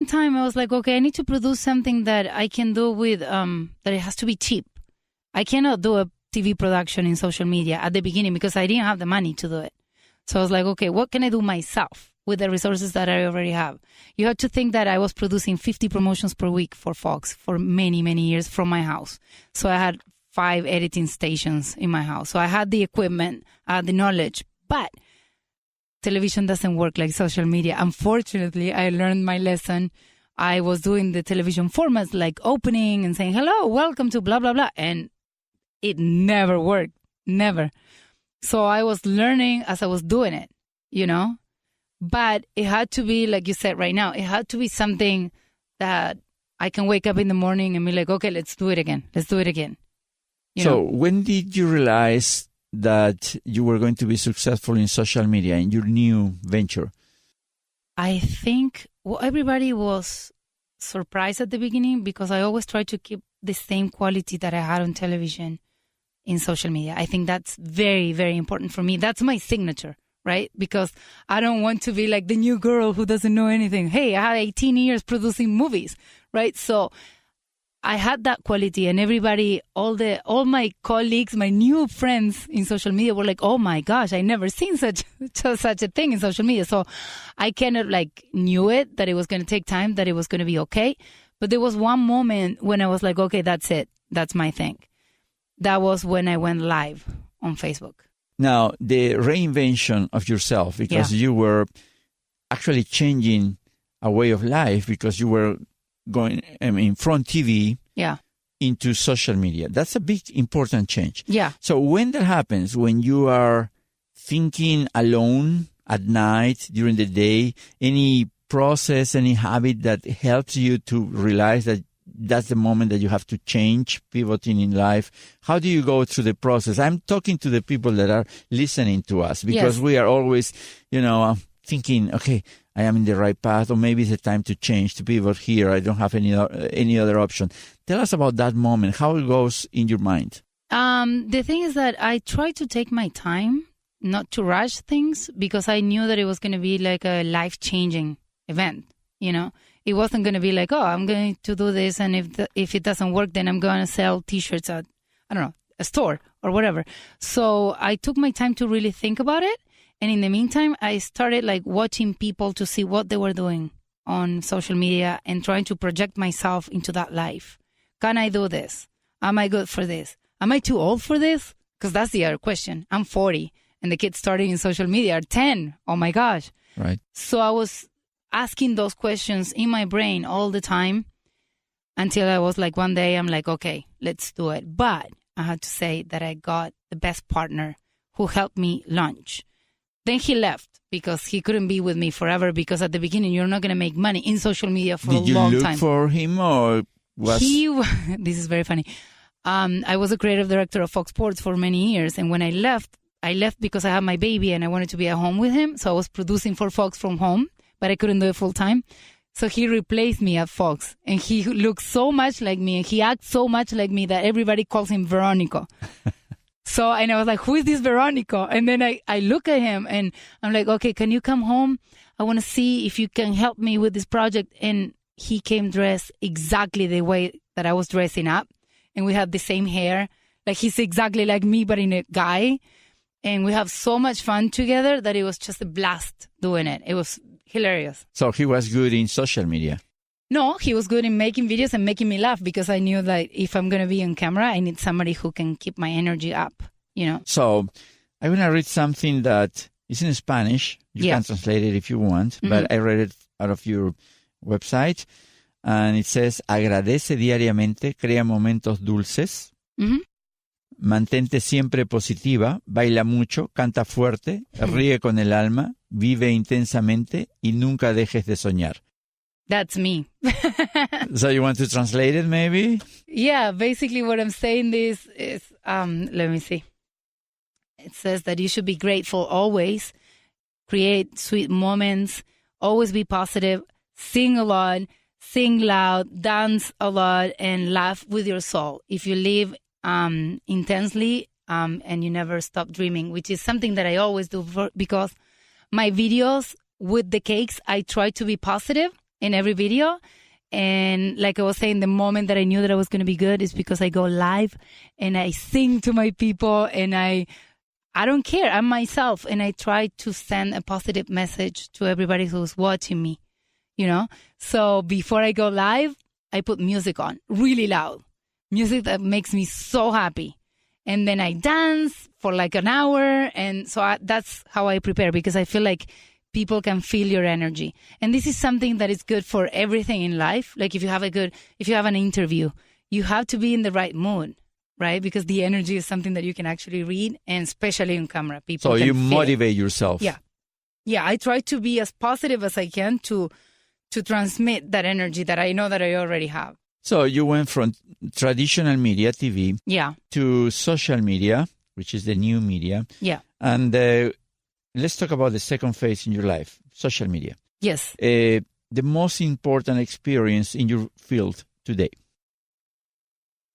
same time, I was like, okay, I need to produce something that I can do with, that it has to be cheap. I cannot do a TV production in social media at the beginning because I didn't have the money to do it. So I was like, okay, what can I do myself with the resources that I already have? You have to think that I was producing 50 promotions per week for Fox for many, many years from my house. So I had 5 editing stations in my house. So I had the equipment, I had the knowledge, but television doesn't work like social media. Unfortunately, I learned my lesson. I was doing the television formats like opening and saying, hello, welcome to blah, blah, blah. And it never worked. Never. So I was learning as I was doing it, you know, but it had to be, like you said right now, it had to be something that I can wake up in the morning and be like, okay, let's do it again. Let's do it again. So when did you realize that you were going to be successful in social media, in your new venture? I think everybody was surprised at the beginning because I always try to keep the same quality that I had on television in social media. I think that's very, very important for me. That's my signature, right? Because I don't want to be like the new girl who doesn't know anything. Hey, I had 18 years producing movies, right? So I had that quality, and everybody, all my colleagues, my new friends in social media were like, oh my gosh, I never seen such a thing in social media. So I kind of like knew it, that it was going to take time, that it was going to be okay. But there was one moment when I was like, okay, that's it. That's my thing. That was when I went live on Facebook. Now, the reinvention of yourself, because you were actually changing a way of life, because you were going, from TV into social media. That's a big, important change. Yeah. So when that happens, when you are thinking alone at night, during the day, any process, any habit that helps you to realize that that's the moment that you have to change, pivoting in life? How do you go through the process? I'm talking to the people that are listening to us, because we are always, thinking, okay, I am in the right path, or maybe it's the time to change, to pivot here. I don't have any other option. Tell us about that moment, how it goes in your mind. The thing is that I try to take my time, not to rush things, because I knew that it was going to be like a life-changing event, It wasn't going to be like, oh, I'm going to do this, and if it doesn't work, then I'm going to sell T-shirts at, a store or whatever. So I took my time to really think about it. And in the meantime, I started like watching people to see what they were doing on social media and trying to project myself into that life. Can I do this? Am I good for this? Am I too old for this? Because that's the other question. I'm 40 and the kids starting in social media are 10. Oh my gosh. Right. So I was asking those questions in my brain all the time until I was like, one day I'm like, okay, let's do it. But I had to say that I got the best partner who helped me launch. Then he left because he couldn't be with me forever, because at the beginning you're not going to make money in social media for a long time. Did you look for him, or was... This is very funny. I was a creative director of Fox Sports for many years. And when I left because I had my baby and I wanted to be at home with him. So I was producing for Fox from home, but I couldn't do it full time. So he replaced me at Fox, and he looks so much like me and he acts so much like me that everybody calls him Veronica. So, and I was like, who is this Veronica? And then I look at him and I'm like, okay, can you come home? I want to see if you can help me with this project. And he came dressed exactly the way that I was dressing up. And we have the same hair. Like, he's exactly like me, but in a guy. And we have so much fun together that it was just a blast doing it. It was hilarious. So he was good in social media? No, he was good in making videos and making me laugh, because I knew that if I'm going to be on camera, I need somebody who can keep my energy up, So I'm going to read something that is in Spanish. You can translate it if you want, but I read it out of your website. And it says, agradece diariamente, crea momentos dulces, mantente siempre positiva, baila mucho, canta fuerte, ríe con el alma, vive intensamente y nunca dejes de soñar. That's me. So you want to translate it maybe? Yeah, basically what I'm saying is, let me see. It says that you should be grateful always, create sweet moments, always be positive, sing a lot, sing loud, dance a lot, and laugh with your soul. If you live intensely and you never stop dreaming, which is something that I always do, because my videos with the cakes, I try to be positive. in every video. And like I was saying, the moment that I knew that I was going to be good is because I go live and I sing to my people, and I don't care. I'm myself, and I try to send a positive message to everybody who's watching me, you know? So before I go live, I put music on really loud, music that makes me so happy. And then I dance for like an hour. And so that's how I prepare, because I feel like people can feel your energy. And this is something that is good for everything in life. Like if you have an interview, you have to be in the right mood, right? Because the energy is something that you can actually read, and especially on camera, people So can you feel motivate it. yourself. Yeah. Yeah, I try to be as positive as I can to transmit that energy that I know that I already have. So you went from traditional media, TV, Yeah. to social media, which is the new media. Yeah. And let's talk about the second phase in your life, social media. Yes. The most important experience in your field today.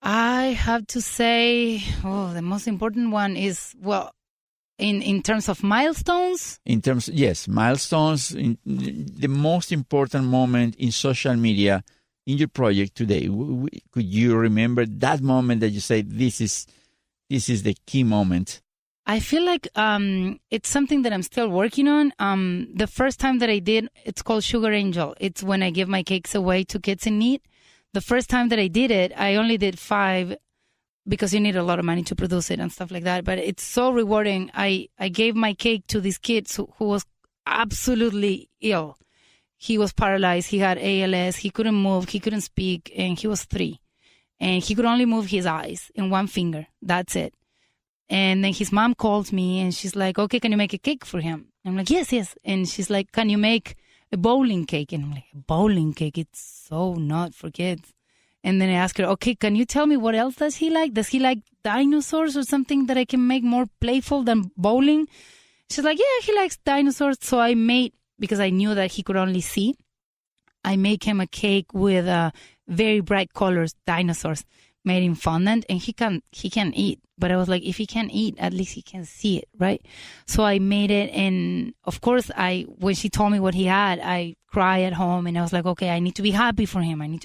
I have to say, the most important one is, well, in terms of milestones. Yes, milestones. The most important moment in social media in your project today. Could you remember that moment that you say, this is the key moment? I feel like it's something that I'm still working on. The first time that I did, it's called Sugar Angel. It's when I give my cakes away to kids in need. The first time that I did it, I only did 5 because you need a lot of money to produce it and stuff like that. But it's so rewarding. I gave my cake to this kid who was absolutely ill. He was paralyzed. He had ALS. He couldn't move. He couldn't speak. And he was 3. And he could only move his eyes in one finger. That's it. And then his mom called me and she's like, okay, can you make a cake for him? I'm like, yes. And she's like, can you make a bowling cake? And I'm like, a bowling cake? It's so not for kids. And then I asked her, okay, can you tell me what else does he like? Does he like dinosaurs or something that I can make more playful than bowling? She's like, yeah, he likes dinosaurs. So I made, because I knew that he could only see, I make him a cake with very bright colors, dinosaurs, made in fondant, and he can eat. But I was like, if he can't eat, at least he can see it, right? So I made it, and of course, when she told me what he had, I cried at home, and I was like, okay, I need to be happy for him. And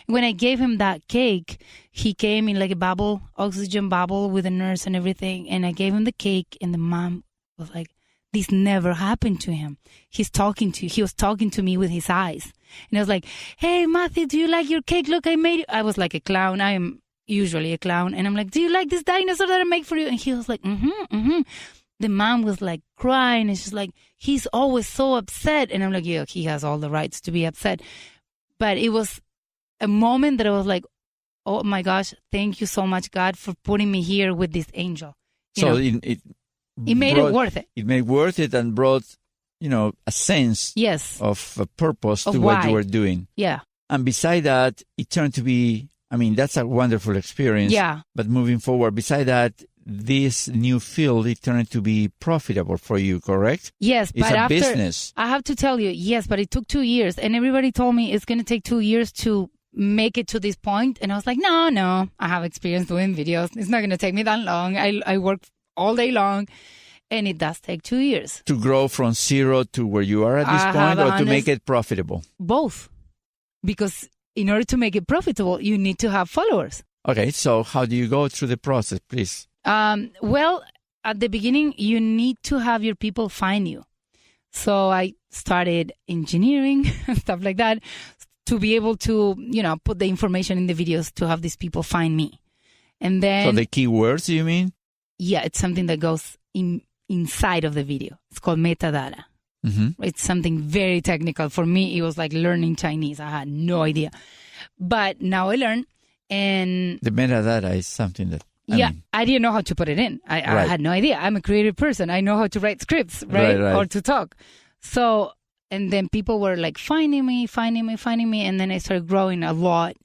when I gave him that cake, he came in like a bubble, oxygen bubble with a nurse and everything, and I gave him the cake, and the mom was like, this never happened to him. He was talking to me with his eyes. And I was like, hey, Matthew, do you like your cake? Look, I made it. I was like a clown. I am usually a clown. And I'm like, do you like this dinosaur that I make for you? And he was like, mm-hmm. The mom was like crying. And she's like, he's always so upset. And I'm like, yeah, he has all the rights to be upset. But it was a moment that I was like, oh my gosh, thank you so much, God, for putting me here with this angel. It made it worth it. It made it worth it and brought, a sense of a purpose to what you were doing. Yeah. And beside that, it turned to be, that's a wonderful experience. Yeah. But moving forward, beside that, this new field, it turned to be profitable for you, correct? Yes. It's a business. I have to tell you, yes, but it took 2 years. And everybody told me it's going to take 2 years to make it to this point. And I was like, no, I have experience doing videos. It's not going to take me that long. I work all day long. And it does take 2 years. To grow from 0 to where you are at this point, or to make it profitable? Both. Because in order to make it profitable, you need to have followers. Okay, so how do you go through the process, please? Well, at the beginning, you need to have your people find you. So I started engineering and stuff like that to be able to, put the information in the videos to have these people find me. And then... So the keywords, you mean? Yeah, it's something that goes inside of the video. It's called metadata. Mm-hmm. It's something very technical. For me, it was like learning Chinese. I had no idea. But now I learn. And the metadata is something that... I didn't know how to put it in. I had no idea. I'm a creative person. I know how to write scripts, right? Or to talk. So, and then people were like finding me. And then I started growing a lot.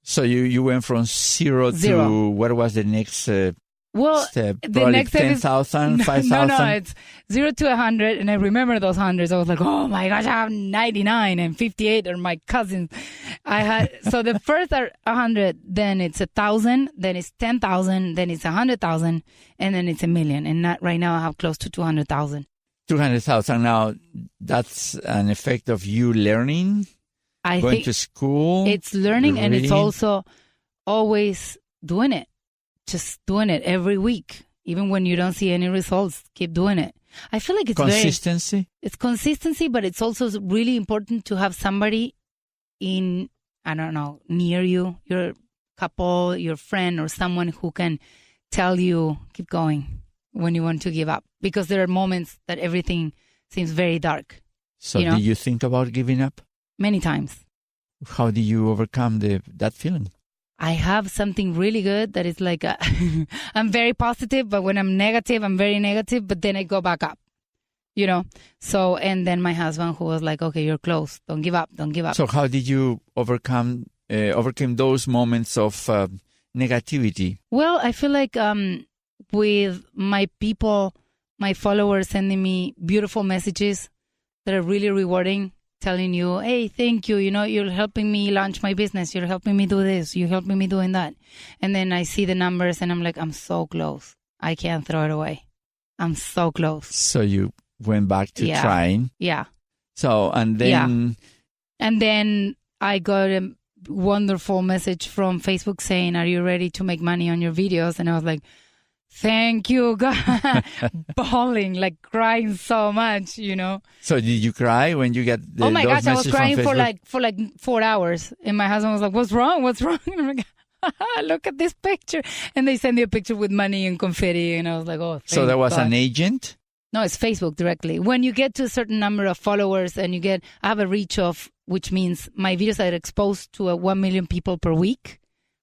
So you went from 0 to what was the next step? The probably next step 10,000, 5,000? No, it's 0 to 100. And I remember those hundreds. I was like, oh my gosh, I have 99 and 58 are my cousins. So the first are 100, then it's 1,000, then it's 10,000, then it's 100,000, and then it's 1 million. And right now I have close to 200,000. 200,000. Now, that's an effect of you learning, I going think to school. it's learning, and it's reading. also always doing it. Just doing it every week. Even when you don't see any results, keep doing it. I feel like it's Consistency. it's consistency, but it's also really important to have somebody in, I don't know, near you, your couple, your friend, or someone who can tell you, keep going when you want to give up. Because there are moments that everything seems very dark. So you know? did you think about giving up? Many times. How did you overcome that feeling? I have something really good that is like, I'm very positive, but when I'm negative, I'm very negative, but then I go back up, you know? So, and then my husband who was like, okay, you're close. Don't give up. Don't give up. So how did you overcome those moments of negativity? Well, I feel like with my people, my followers sending me beautiful messages that are really rewarding, telling you, hey, thank you. You know, you're helping me launch my business. You're helping me do this. You're helping me doing that. And then I see the numbers and I'm like, I'm so close. I can't throw it away. I'm so close. So you went back to trying. Yeah. So, and then... Yeah. And then I got a wonderful message from Facebook saying, are you ready to make money on your videos? And I was like, thank you, God. Bawling, like crying so much, you know. So did you cry when you get oh my those gosh, I was messages crying from for like 4 hours. And my husband was like, what's wrong? What's wrong? And I'm like, look at this picture. And they sent me a picture with money and confetti. And I was like, oh, thank So there was God. an agent? No, it's Facebook directly. When you get to a certain number of followers and I have a reach of, which means my videos are exposed to 1 million people per week,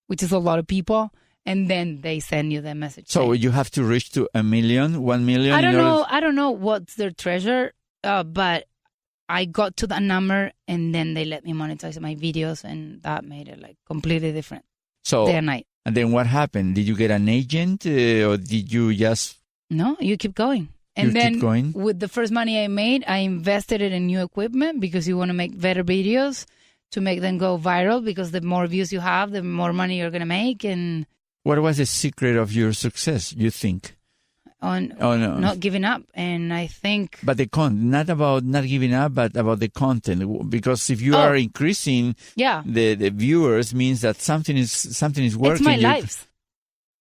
which is a lot of people. And then they send you the message. So you have to reach to 1 million? I don't know what's their treasure, but I got to that number and then they let me monetize my videos, and that made it like completely different. So, day and night. And then what happened? Did you get an agent or did you just... No, you keep going. And then keep going? With the first money I made, I invested it in new equipment because you want to make better videos to make them go viral, because the more views you have, the more money you're going to make. And what was the secret of your success, you think? Not giving up. And I think... But the content, not about not giving up, but about the content. Because if you are increasing the viewers, means that something is working. It's my lives.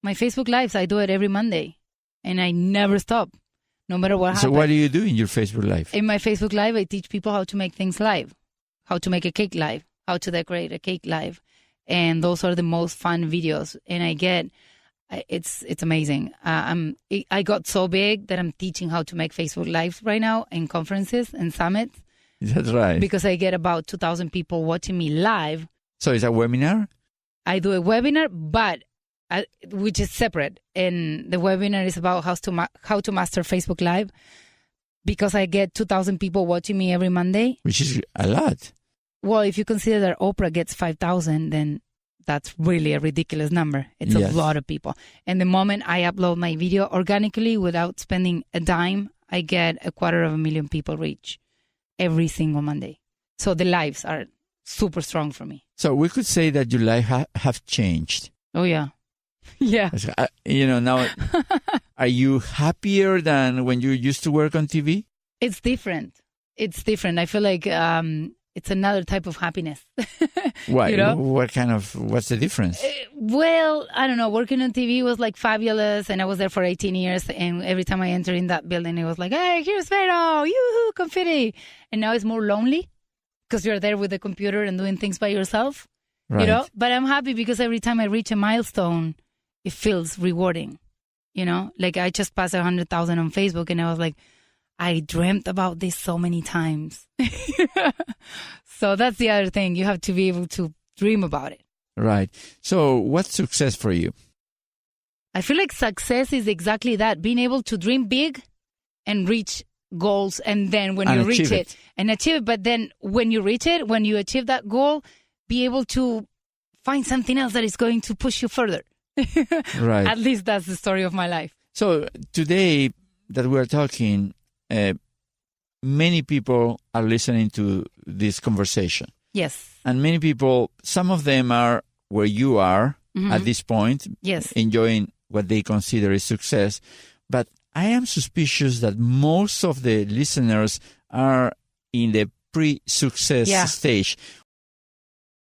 My Facebook lives, I do it every Monday. And I never stop, no matter what happens. So what do you do in your Facebook Live? In my Facebook Live, I teach people how to make things live. How to make a cake live. How to decorate a cake live. And those are the most fun videos. And it's amazing. I got so big that I'm teaching how to make Facebook Lives right now in conferences and summits. That's right. Because I get about 2,000 people watching me live. So it's a webinar? I do a webinar, but which is separate. And the webinar is about how to master Facebook Live. Because I get 2,000 people watching me every Monday. Which is a lot. Well, if you consider that Oprah gets 5,000, then that's really a ridiculous number. It's a lot of people. And the moment I upload my video organically without spending a dime, I get 250,000 people reach every single Monday. So the lives are super strong for me. So we could say that your life have changed. Oh, yeah. Yeah. Now, are you happier than when you used to work on TV? It's different. I feel like it's another type of happiness. Why? What's the difference? Well, I don't know. Working on TV was like fabulous, and I was there for 18 years. And every time I entered in that building, it was like, hey, here's Vero, yoo-hoo, confetti. And now it's more lonely because you're there with the computer and doing things by yourself. Right. But I'm happy because every time I reach a milestone, it feels rewarding. Like I just passed 100,000 on Facebook, and I was like, I dreamt about this so many times. So that's the other thing. You have to be able to dream about it. Right. So what's success for you? I feel like success is exactly that. Being able to dream big and reach goals. And then when you reach it and achieve it. But then when you reach it, when you achieve that goal, be able to find something else that is going to push you further. Right. At least that's the story of my life. So today that we're talking, many people are listening to this conversation. Yes. And many people, some of them are where you are at this point, yes, enjoying what they consider is success. But I am suspicious that most of the listeners are in the pre-success stage.